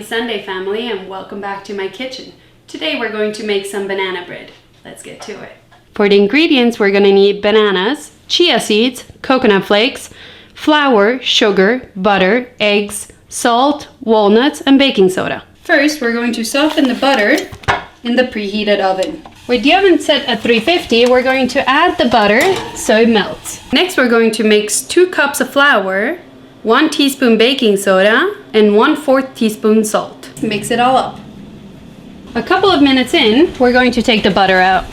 Sunday, family, and welcome back to my kitchen. Today we're going to make some banana bread. Let's get to it. For the ingredients, we're going to need bananas, chia seeds, coconut flakes, flour, sugar, butter, eggs, salt, walnuts, and baking soda. First, we're going to soften the butter in the preheated oven. With the oven set at 350, we're going to add the butter so it melts. Next, we're going to mix 2 cups of flour, 1 teaspoon baking soda, and 1/4 teaspoon salt. Mix it all up. A couple of minutes in, we're going to take the butter out.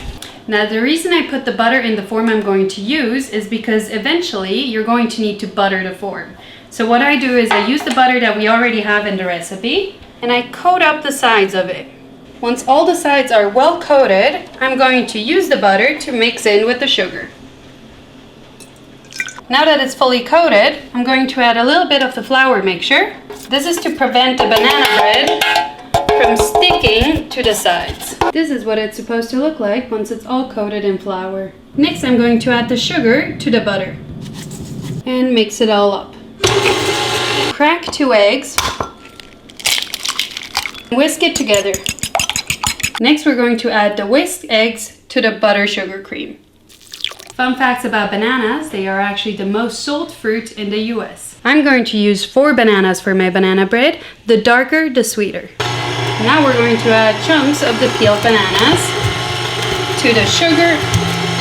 Now, the reason I put the butter in the form I'm going to use is because eventually you're going to need to butter the form. So what I do is I use the butter that we already have in the recipe and I coat up the sides of it. Once all the sides are well coated, I'm going to use the butter to mix in with the sugar. Now that it's fully coated, I'm going to add a little bit of the flour mixture. This is to prevent the banana bread from sticking to the sides. This is what it's supposed to look like once it's all coated in flour. Next, I'm going to add the sugar to the butter and mix it all up. Crack 2 eggs. Whisk it together. Next, we're going to add the whisked eggs to the butter sugar cream. Fun facts about bananas, they are actually the most sold fruit in the US. I'm going to use 4 bananas for my banana bread. The darker, the sweeter. Now we're going to add chunks of the peeled bananas to the sugar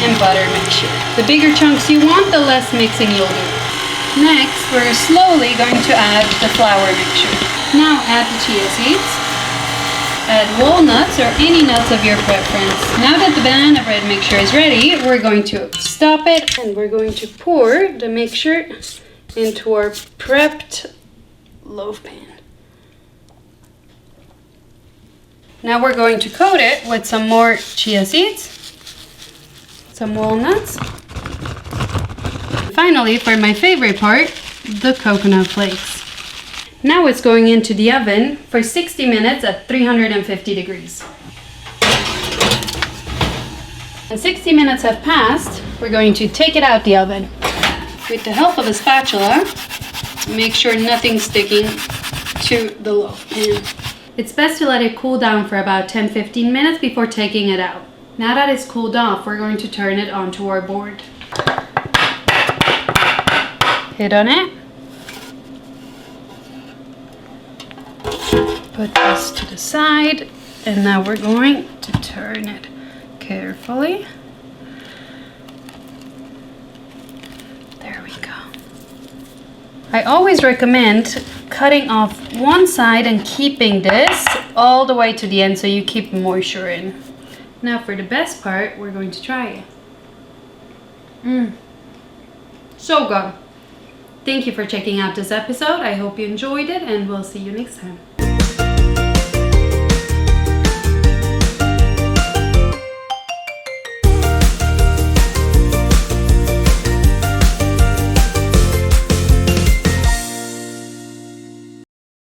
and butter mixture. The bigger chunks you want, the less mixing you'll do. Next, we're slowly going to add the flour mixture. Now add the chia seeds. Add walnuts or any nuts of your preference. Now that the banana bread mixture is ready, we're going to stop it and we're going to pour the mixture into our prepped loaf pan. Now we're going to coat it with some more chia seeds, some walnuts. Finally, for my favorite part, the coconut flakes. Now it's going into the oven for 60 minutes at 350 degrees. When 60 minutes have passed, we're going to take it out the oven. With the help of a spatula, make sure nothing's sticking to the loaf pan. It's best to let it cool down for about 10-15 minutes before taking it out. Now that it's cooled off, we're going to turn it onto our board. Hit on it. Put this to the side, and now we're going to turn it carefully. There we go. I always recommend cutting off one side and keeping this all the way to the end so you keep moisture in. Now for the best part, we're going to try it. So good. Thank you for checking out this episode. I hope you enjoyed it, and we'll see you next time.